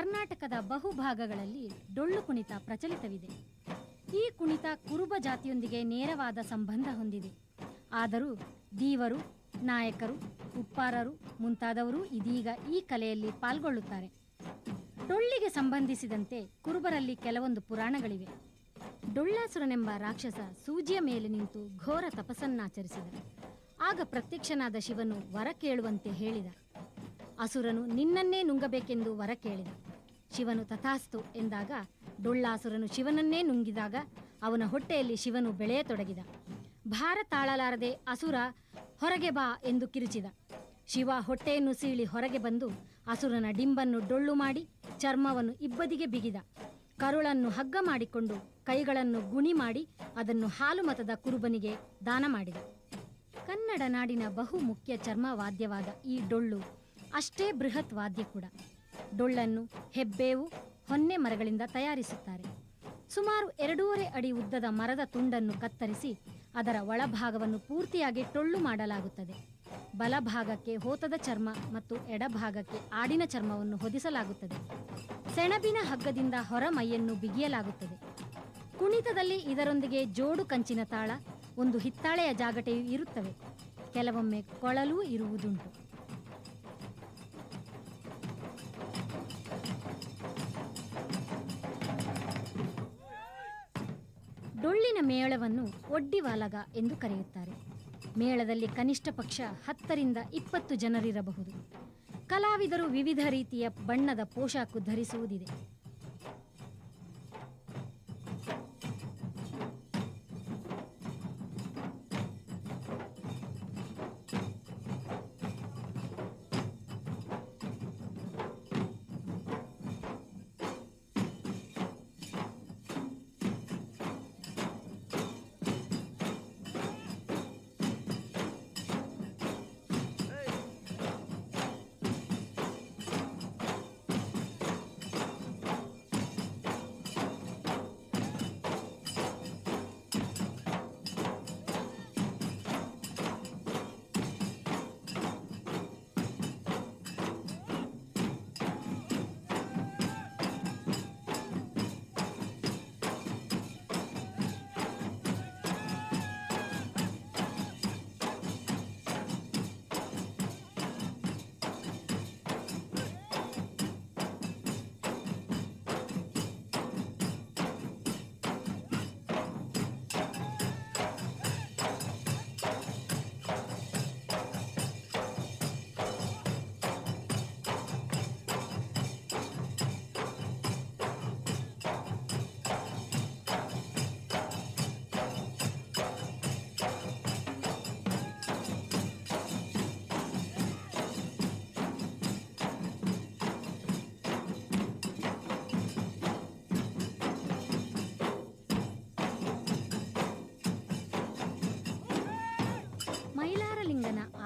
ಕರ್ನಾಟಕದ ಬಹುಭಾಗಗಳಲ್ಲಿ ಡೊಳ್ಳು ಕುಣಿತ ಪ್ರಚಲಿತವಿದೆ. ಈ ಕುಣಿತ ಕುರುಬ ಜಾತಿಯೊಂದಿಗೆ ನೇರವಾದ ಸಂಬಂಧ ಹೊಂದಿದೆ. ಆದರೂ ದೀವರು, ನಾಯಕರು, ಉಪ್ಪಾರರು ಮುಂತಾದವರು ಇದೀಗ ಈ ಕಲೆಯಲ್ಲಿ ಪಾಲ್ಗೊಳ್ಳುತ್ತಾರೆ. ಡೊಳ್ಳಿಗೆ ಸಂಬಂಧಿಸಿದಂತೆ ಕುರುಬರಲ್ಲಿ ಕೆಲವೊಂದು ಪುರಾಣಗಳಿವೆ. ಡೊಳ್ಳಾಸುರನೆಂಬ ರಾಕ್ಷಸ ಸೂಜಿಯ ಮೇಲೆ ನಿಂತು ಘೋರ ತಪಸ್ಸನ್ನಾಚರಿಸಿದ. ಆಗ ಪ್ರತ್ಯಕ್ಷನಾದ ಶಿವನು ವರ ಕೇಳುವಂತೆ ಹೇಳಿದ. ಅಸುರನು ನಿನ್ನನ್ನೇ ನುಂಗಬೇಕೆಂದು ವರ ಕೇಳಿದ. ಶಿವನು ತಥಾಸ್ತು ಎಂದಾಗ ಡೊಳ್ಳಾಸುರನು ಶಿವನನ್ನೇ ನುಂಗಿದಾಗ ಅವನ ಹೊಟ್ಟೆಯಲ್ಲಿ ಶಿವನು ಬೆಳೆಯತೊಡಗಿದ. ಭಾರ ತಾಳಲಾರದೆ ಅಸುರ ಹೊರಗೆ ಬಾ ಎಂದು ಕಿರುಚಿದ. ಶಿವ ಹೊಟ್ಟೆಯನ್ನು ಸೀಳಿ ಹೊರಗೆ ಬಂದು ಅಸುರನ ಡಿಂಬನ್ನು ಡೊಳ್ಳು ಮಾಡಿ ಚರ್ಮವನ್ನು ಇಬ್ಬದಿಗೆ ಬಿಗಿದ. ಕರುಳನ್ನು ಹಗ್ಗ ಮಾಡಿಕೊಂಡು ಕೈಗಳನ್ನು ಗುಣಿ ಮಾಡಿ ಅದನ್ನು ಹಾಲು ಮತದ ಕುರುಬನಿಗೆ ದಾನ ಮಾಡಿದ. ಕನ್ನಡ ನಾಡಿನ ಬಹು ಮುಖ್ಯ ಚರ್ಮ ವಾದ್ಯವಾದ ಈ ಡೊಳ್ಳು ಅಷ್ಟೇ ಬೃಹತ್ ವಾದ್ಯ ಕೂಡ. ಡೊಳ್ಳನ್ನು ಹೆಬ್ಬೇವು, ಹೊನ್ನೆ ಮರಗಳಿಂದ ತಯಾರಿಸುತ್ತಾರೆ. ಸುಮಾರು 2.5 ಅಡಿ ಉದ್ದದ ಮರದ ತುಂಡನ್ನು ಕತ್ತರಿಸಿ ಅದರ ಒಳಭಾಗವನ್ನು ಪೂರ್ತಿಯಾಗಿ ಟೊಳ್ಳು ಮಾಡಲಾಗುತ್ತದೆ. ಬಲಭಾಗಕ್ಕೆ ಹೋತದ ಚರ್ಮ ಮತ್ತು ಎಡಭಾಗಕ್ಕೆ ಆಡಿನ ಚರ್ಮವನ್ನು ಹೊದಿಸಲಾಗುತ್ತದೆ. ಸೆಣಬಿನ ಹಗ್ಗದಿಂದ ಹೊರ ಮೈಯನ್ನು ಬಿಗಿಯಲಾಗುತ್ತದೆ. ಕುಣಿತದಲ್ಲಿ ಇದರೊಂದಿಗೆ ಜೋಡು ಕಂಚಿನ ತಾಳ, ಒಂದು ಹಿತ್ತಾಳೆಯ ಜಾಗಟೆಯು ಇರುತ್ತವೆ. ಕೆಲವೊಮ್ಮೆ ಕೊಳಲೂ ಇರುವುದುಂಟು. ಡೊಳ್ಳಿನ ಮೇಳವನ್ನು ಒಡ್ಡಿವಾಲಗ ಎಂದು ಕರೆಯುತ್ತಾರೆ. ಮೇಳದಲ್ಲಿ ಕನಿಷ್ಠ ಪಕ್ಷ 10 ರಿಂದ 20 ಜನರಿರಬಹುದು. ಕಲಾವಿದರು ವಿವಿಧ ರೀತಿಯ ಬಣ್ಣದ ಪೋಷಾಕು ಧರಿಸುವುದಿದೆ.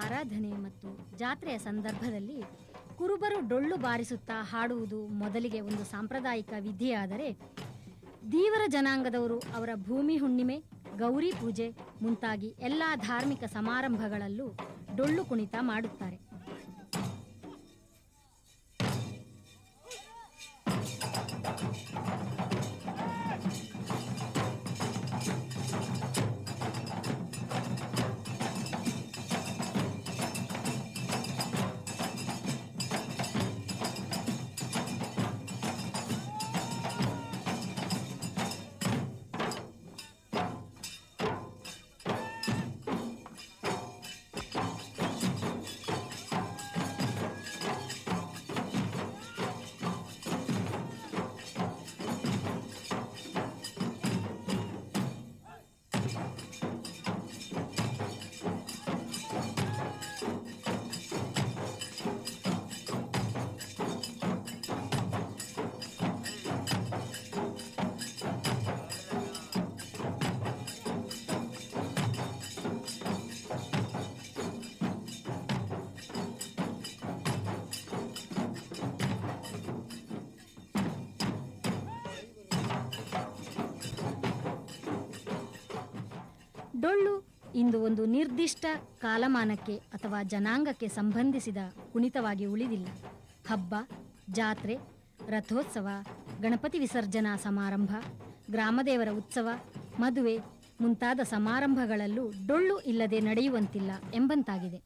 ಆರಾಧನೆ ಮತ್ತು ಜಾತ್ರೆಯ ಸಂದರ್ಭದಲ್ಲಿ ಕುರುಬರು ಡೊಳ್ಳು ಬಾರಿಸುತ್ತಾ ಹಾಡುವುದು ಮೊದಲಿಗೆ ಒಂದು ಸಾಂಪ್ರದಾಯಿಕ ವಿಧಿಯಾದರೆ, ದೀವರ ಜನಾಂಗದವರು ಅವರ ಭೂಮಿ ಹುಣ್ಣಿಮೆ, ಗೌರಿ ಪೂಜೆ ಮುಂತಾಗಿ ಎಲ್ಲ ಧಾರ್ಮಿಕ ಸಮಾರಂಭಗಳಲ್ಲೂ ಡೊಳ್ಳು ಕುಣಿತ ಮಾಡುತ್ತಾರೆ. ಡೊಳ್ಳು ಇಂದು ಒಂದು ನಿರ್ದಿಷ್ಟ ಕಾಲಮಾನಕ್ಕೆ ಅಥವಾ ಜನಾಂಗಕ್ಕೆ ಸಂಬಂಧಿಸಿದ ಕುಣಿತವಾಗಿ ಉಳಿದಿಲ್ಲ. ಹಬ್ಬ, ಜಾತ್ರೆ, ರಥೋತ್ಸವ, ಗಣಪತಿ ವಿಸರ್ಜನಾ ಸಮಾರಂಭ, ಗ್ರಾಮದೇವರ ಉತ್ಸವ, ಮದುವೆ ಮುಂತಾದ ಸಮಾರಂಭಗಳಲ್ಲೂ ಡೊಳ್ಳು ಇಲ್ಲದೆ ನಡೆಯುವಂತಿಲ್ಲ ಎಂಬಂತಾಗಿದೆ.